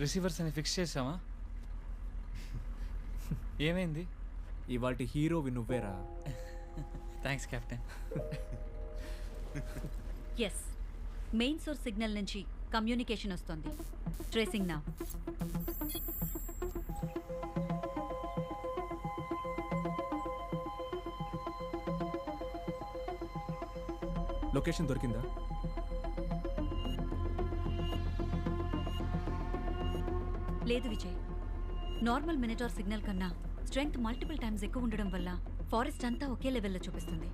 Receivers అని fix చేసావా? ఏమైంది? ఇవాల్టి హీరోవి నువ్వేరా. Thanks captain. Yes, main source signal నుంచి కమ్యూనికేషన్ వస్తుంది. ట్రేసింగ్ నా. లొకేషన్ దొరికిందా? లేదు విజయ్, నార్మల్ మినిటార్ సిగ్నల్ కన్నా స్ట్రెంగ్త్ మల్టిపుల్ టైమ్స్ ఎక్కువ ఉండడం వల్ల ఫారెస్ట్ అంతా ఒకే లెవెల్లో చూపిస్తుంది.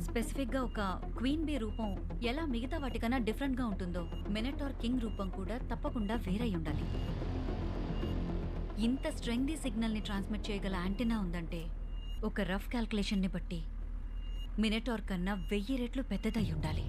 స్పెసిఫిక్గా ఒక క్వీన్ బీ రూపం ఎలా మిగతా వాటికన్నా డిఫరెంట్గా ఉంటుందో మినిటార్ కింగ్ రూపం కూడా తప్పకుండా వేరై ఉండాలి. ఇంత స్ట్రెంగ్దీ సిగ్నల్ని ట్రాన్స్మిట్ చేయగల యాంటెన్నా ఉందంటే ఒక రఫ్ క్యాల్కులేషన్ని బట్టి మినిటార్ కన్నా 1000 రెట్లు పెద్దదై ఉండాలి.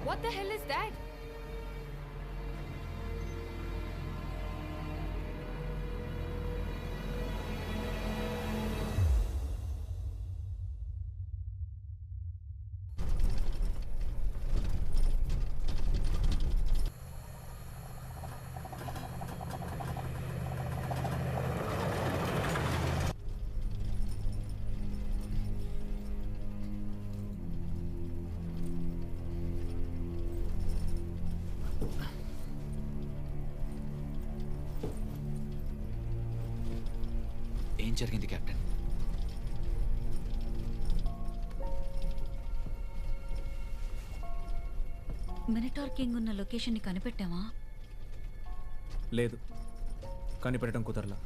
What the hell is that? ఏం జరిగింది కెప్టెన్? మినిటార్ కింగ్ ఉన్న లొకేషన్ని కనిపెట్టావా? లేదు, కనిపెట్టడం కుదరలా.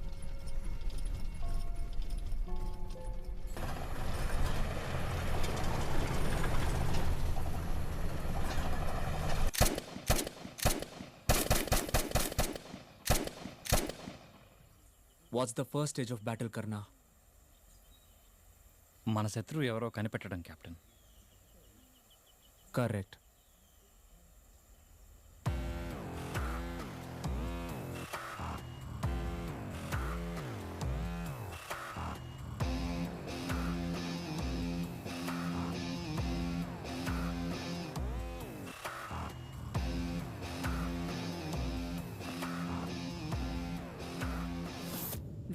What's the first stage of battle కర్నా? మన శత్రువు ఎవరో కనిపెట్టడం కెప్టెన్. కరెక్ట్.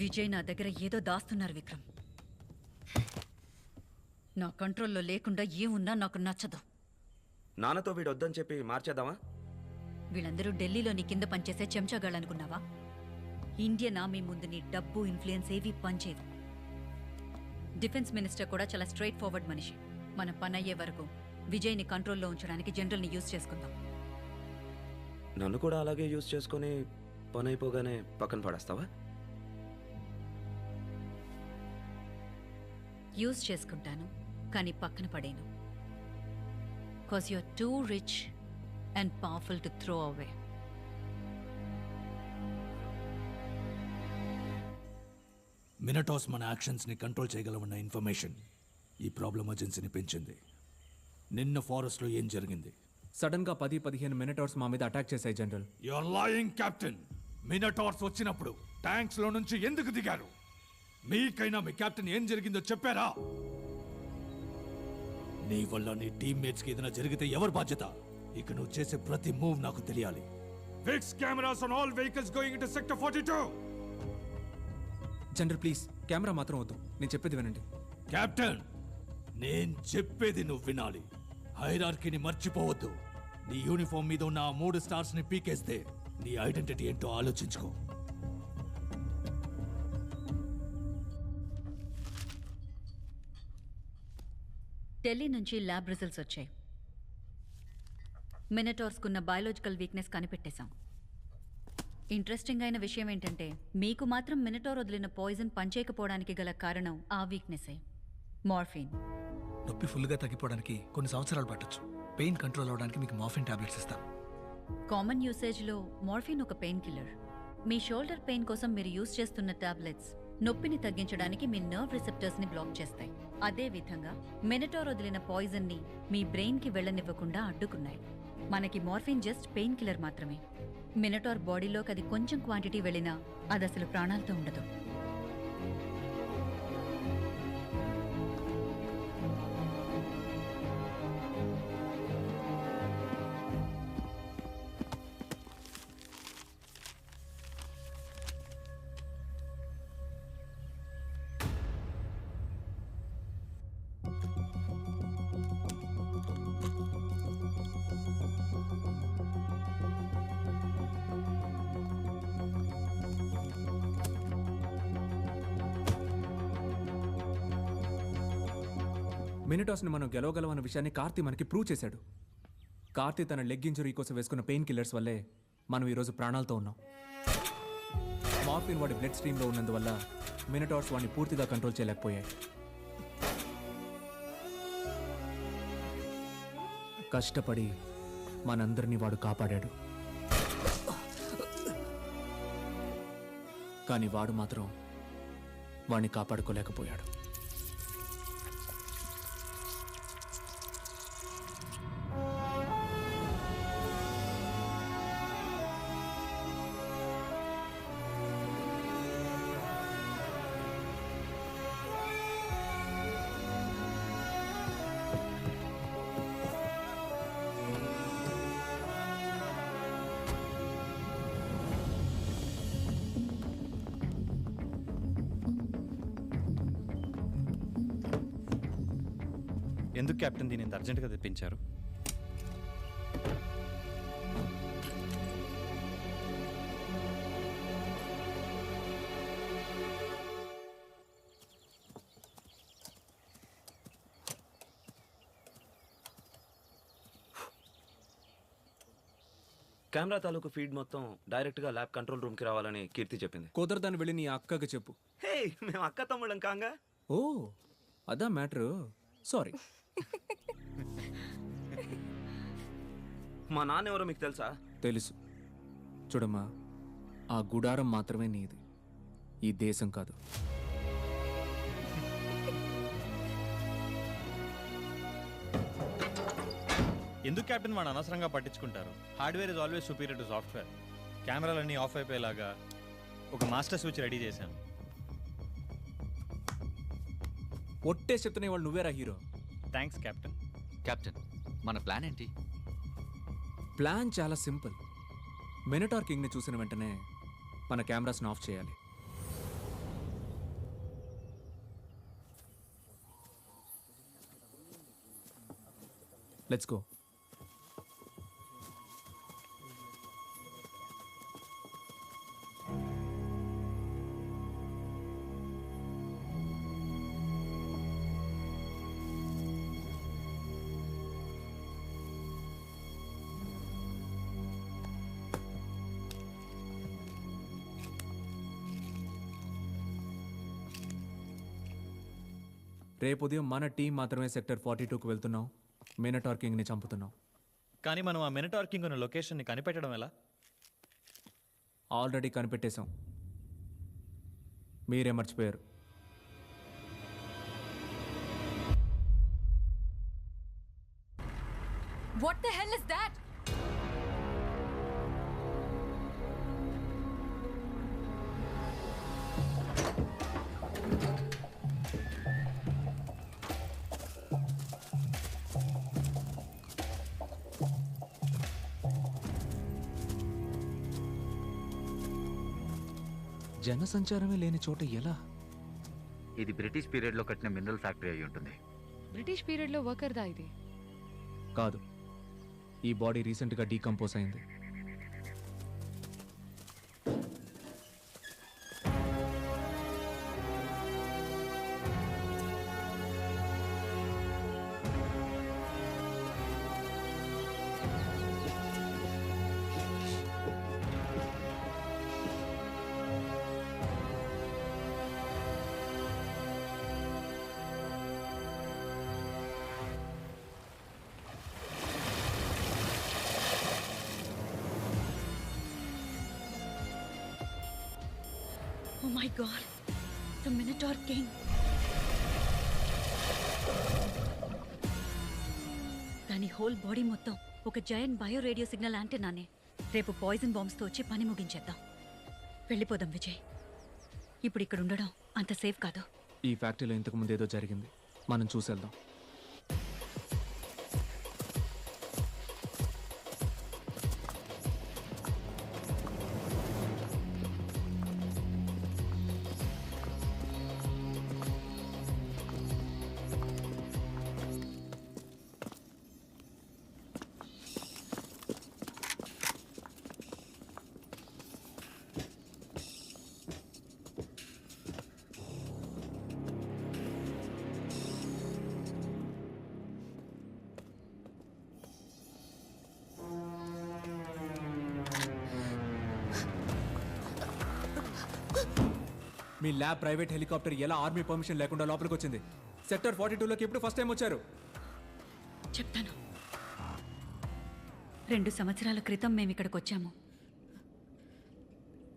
విజయ్ నా దగ్గర ఏదో దాస్తున్నారు విక్రమ్. నా కంట్రోల్లో లేకుండా ఏమున్నా నాకు నచ్చదు. నాన్నతో వీడు వద్దని చెప్పి మార్చేద్దామా? వీళ్ళందరూ ఢిల్లీలో నీ కింద పనిచేసే చెంచాగాళ్ళనుకున్నావా? ఇండియన్ ఆర్మీ ముందు నీ డబ్బు ఇన్ఫ్లుయెన్స్ ఏవీ పనిచేయదు. డిఫెన్స్ మినిస్టర్ కూడా చాలా స్ట్రైట్ ఫార్వర్డ్ మనిషి. మన పని అయ్యే వరకు విజయ్ని కంట్రోల్లో ఉంచడానికి జనరల్ని యూజ్ చేసుకుందాం. నన్ను కూడా అలాగే యూజ్ చేసుకొని పని అయిపోగానే పక్కన పడేస్తావా? యూజ్ చేసుకుంటాను, కానీ పక్కన పడేను. Cause you are too rich and powerful to throw away. మినటాస్ మన యాక్షన్స్ని కంట్రోల్ చేయగలమన్న ఇన్ఫర్మేషన్ ఈ ప్రాబ్లం అర్జెన్సీని పెంచింది. నిన్న ఫారెస్ట్లో ఏం జరిగింది? సడన్గా 10-15 మినిటార్స్ మా మీద అటాక్ చేశాయి general. Your lying captain. Minotaurs వచ్చినప్పుడు ట్యాంక్స్ లో నుంచి ఎందుకు దిగారు? మీకైనా మీ కెప్టెన్ ఏం జరిగిందో చెప్పారా? నీ వల్ల నీ టీమ్మేట్స్ కి ఏదైనా జరిగితే ఎవరు బాధ్యత? ఇక నువ్వు చేసే ప్రతి మూవ్ నాకు తెలియాలి. Fix cameras on all vehicles going into sector 42. General please, camera మాత్రం వద్దు, నేను చెప్పేది వినండి. కెప్టెన్, నేను చెప్పేది నువ్వు వినాలి. హైరార్కీని మర్చిపోవద్దు. నీ యూనిఫామ్ మీద ఉన్న ఆ 3 స్టార్స్ ని పీకేస్తే నీ ఐడెంటిటీ ఏంటో ఆలోచించుకో. ఢిల్లీ నుంచి ల్యాబ్ రిజల్ట్స్ వచ్చాయి. మినటార్స్కున్న బయాలజికల్ వీక్నెస్ కనిపెట్టేశాం. ఇంట్రెస్టింగ్ అయిన విషయం ఏంటంటే మీకు మాత్రం మినటార్ వదిలిన పాయిజన్ పనిచేయకపోవడానికి గల కారణం ఆ వీక్నెసే, మార్ఫిన్. నొప్పి ఫుల్గా తగ్గిపోవడానికి కొన్ని సంవత్సరాలు పట్టొచ్చు. పెయిన్ కంట్రోల్ అవడానికి మీకు మార్ఫిన్ టాబ్లెట్స్ ఇస్తాను. కామన్ యూసేజ్లో మార్ఫిన్ ఒక పెయిన్ కిల్లర్. మీ షోల్డర్ పెయిన్ కోసం మీరు యూజ్ చేస్తున్న టాబ్లెట్స్ నొప్పిని తగ్గించడానికి మీ నర్వ్ రిసెప్టర్స్ ని బ్లాక్ చేస్తాయి. అదే విధంగా మెనటార్ వదిలిన పాయిజన్ ని మీ బ్రెయిన్ కి వెళ్లనివ్వకుండా అడ్డుకున్నాయి. మనకి మార్ఫిన్ జస్ట్ పెయిన్ కిల్లర్ మాత్రమే. మినటార్ బాడీలోకి అది కొంచెం క్వాంటిటీ వెళ్ళినా అది అసలు ప్రాణాలతో ఉండదు. మినిటాస్ని మనం గెలవగలం అన్న విషయాన్ని కార్తీ మనకి ప్రూవ్ చేశాడు. కార్తీ తన లెగ్ ఇంజరీ కోసం వేసుకున్న పెయిన్ కిల్లర్స్ వల్లే మనం ఈరోజు ప్రాణాలతో ఉన్నాం. మార్ఫిన్ వాడి బ్లడ్ స్ట్రీమ్లో ఉన్నందువల్ల మినిటార్స్ వాడిని పూర్తిగా కంట్రోల్ చేయలేకపోయాయి. కష్టపడి మనందరినీ వాడు కాపాడాడు. కానీ వాడు మాత్రం వాడిని కాపాడుకోలేకపోయాడు. ఎందుకు కెప్టెన్ దీన్ని ఇంత అర్జెంటుగా తెప్పించారు? కెమెరా తాలూకు ఫీడ్ మొత్తం డైరెక్ట్గా ల్యాబ్ కంట్రోల్ రూమ్కి రావాలని కీర్తి చెప్పింది. కుదరదని వెళ్ళి నీ అక్కకి చెప్పు. హే, మేము అక్క తమ్ముళ్ళం కాంగా. ఓ అదా మ్యాటరు. సారీ. మా నాన్న ఎవరో మీకు తెలుసా? తెలుసు. చూడమ్మా, ఆ గుడారం మాత్రమే నీది, ఈ దేశం కాదు. ఎందుకు కెప్టెన్ వాడు అనవసరంగా పట్టించుకుంటారు? Hardware is always superior to software. కెమెరాలన్నీ ఆఫ్ అయిపోయేలాగా ఒక మాస్టర్ స్విచ్ రెడీ చేశాను. ఒట్టే చెప్తున్నా వాళ్ళు నువ్వేరా హీరో. Thanks captain. కెప్టెన్, మన ప్లాన్ ఏంటి? ప్లాన్ చాలా సింపుల్. మినటార్ కింగ్ని చూసిన వెంటనే మన కెమెరాస్ని ఆఫ్ చేయాలి. Let's go. రేపు ఉదయం మన టీం మాత్రమే సెక్టర్ 42కు వెళ్తున్నాం. మినటార్ కింగ్ని చంపుతున్నాం. కానీ మనం ఆ మినటార్ కింగ్ ఉన్న లొకేషన్ని కనిపెట్టడం ఎలా? ఆల్రెడీ కనిపెట్టేశాం, మీరే మర్చిపోయారు. What the hell is that? జనసంచారమే లేని చోట ఎలా? ఇది బ్రిటిష్ పీరియడ్లో కట్టిన మినరల్ ఫ్యాక్టరీ అయి ఉంటుంది. బ్రిటిష్ పీరియడ్ లో వర్కర్ దా ఇది? కాదు, ఈ బాడీ రీసెంట్గా డీకంపోజ్ అయింది. Oh my God. The Minotaur king. దాని హోల్ బాడీ మొత్తం ఒక జైంట్ బయో రేడియో సిగ్నల్ యాంటెన్నానే. రేపు పాయిజన్ బాంబ్స్తో వచ్చి పని ముగించేద్దాం. వెళ్ళిపోదాం విజయ్. ఇప్పుడు ఇక్కడ ఉండడం అంత సేఫ్ కాదు. ఈ ఫ్యాక్టరీలో ఇంతకు ముందు ఏదో జరిగింది, మనం చూసేద్దాం. మీ ల్యాబ్ ప్రైవేట్ హెలికాప్టర్ ఎలా ఆర్మీ పర్మిషన్ లేకుండా లోపలికి వచ్చింది? సెక్టర్ 42లోకి ఎప్పుడు ఫస్ట్ టైం వచ్చారు? చెప్తాను. 2 సంవత్సరాల క్రితం మేము ఇక్కడికి వచ్చాము.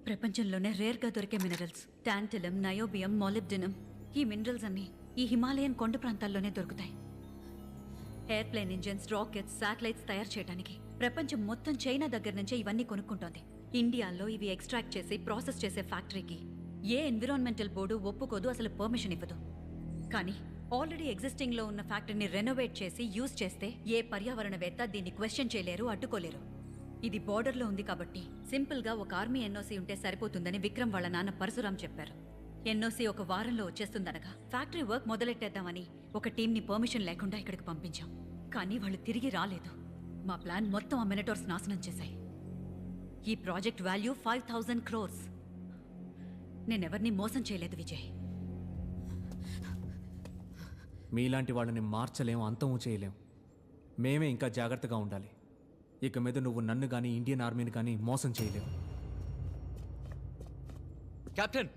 ప్రపంచంలోనే రేర్గా దొరికే మినరల్స్ టాంటలం, నయోబియం, మాలిబ్డినం, ఈ మినరల్స్ అన్నీ ఈ హిమాలయన్ కొండ ప్రాంతాల్లోనే దొరుకుతాయి. ఎయిర్ప్లేన్ ఇంజిన్స్, రాకెట్స్, శాటిలైట్స్ తయారు చేయడానికి ప్రపంచం మొత్తం చైనా దగ్గర నుంచే ఇవన్నీ కొనుక్కుంటోంది. ఇండియాలో ఇవి ఎక్స్ట్రాక్ట్ చేసి ప్రాసెస్ చేసే ఫ్యాక్టరీకి ఏ ఎన్విరాన్మెంటల్ బోర్డు ఒప్పుకోదు, అసలు పర్మిషన్ ఇవ్వదు. కానీ ఆల్రెడీ ఎగ్జిస్టింగ్లో ఉన్న ఫ్యాక్టరీని రెనోవేట్ చేసి యూజ్ చేస్తే ఏ పర్యావరణవేత్త దీన్ని క్వశ్చన్ చేయలేరు, అడ్డుకోలేరు. ఇది బార్డర్లో ఉంది కాబట్టి సింపుల్గా ఒక ఆర్మీ ఎన్ఓసీ ఉంటే సరిపోతుందని విక్రమ్ వాళ్ళ నాన్న పరశురామ్ చెప్పారు. ఎన్ఓసీ ఒక వారంలో వచ్చేస్తుందనగా ఫ్యాక్టరీ వర్క్ మొదలెట్టేద్దామని ఒక టీంని పర్మిషన్ లేకుండా ఇక్కడికి పంపించాం. కానీ వాళ్ళు తిరిగి రాలేదు. మా ప్లాన్ మొత్తం ఆ మినటోర్స్ నాశనం చేశాయి. ఈ ప్రాజెక్ట్ వాల్యూ 5,000 crores. నేనెవరిని మోసం చేయలేదు విజయ్. మీలాంటి వాళ్ళని మార్చలేం, అంతమూ చేయలేం. మేమే ఇంకా జాగ్రత్తగా ఉండాలి. ఇక మీద నువ్వు నన్ను కానీ ఇండియన్ ఆర్మీని కానీ మోసం చేయలేవు. కెప్టెన్,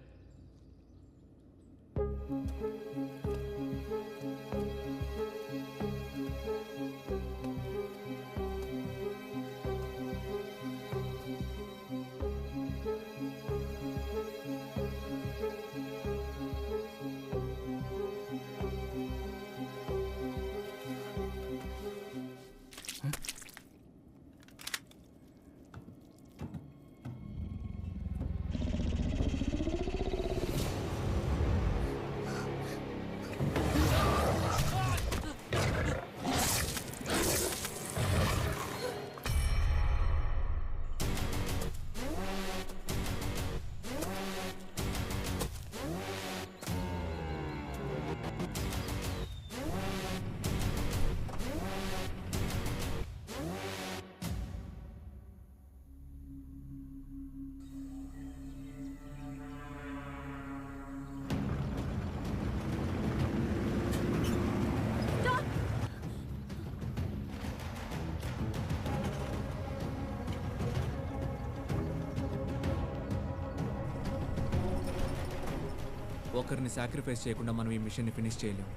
ఒకరిని సాక్రిఫైస్ చేయకుండా మనం ఈ మిషన్ని ఫినిష్ చేయలేం.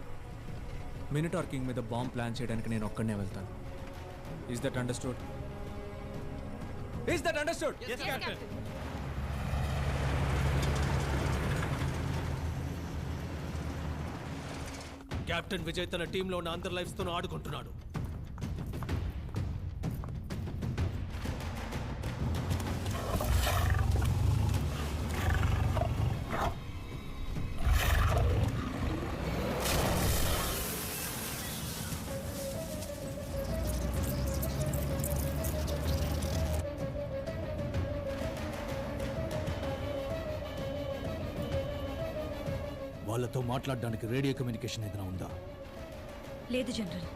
మినటార్ కింగ్ మీద బాంబ్ ప్లాన్ చేయడానికి నేను ఒక్కడనే వెళ్తాను. Is that understood? Is that understood? Yes, Captain. Captain Vijay తన టీంలో ఉన్న అందరి లైఫ్స్ తో ఆడుకుంటున్నాడు. వాళ్ళతో మాట్లాడడానికి రేడియో కమ్యూనికేషన్ ఏదైనా ఉందా? లేదు జనరల్.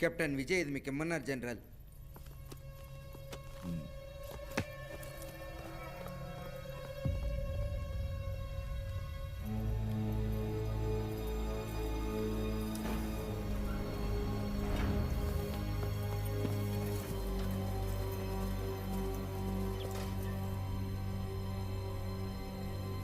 కెప్టెన్ విజయ్ ఇది మీకు ఇమ్మన్నారు జనరల్.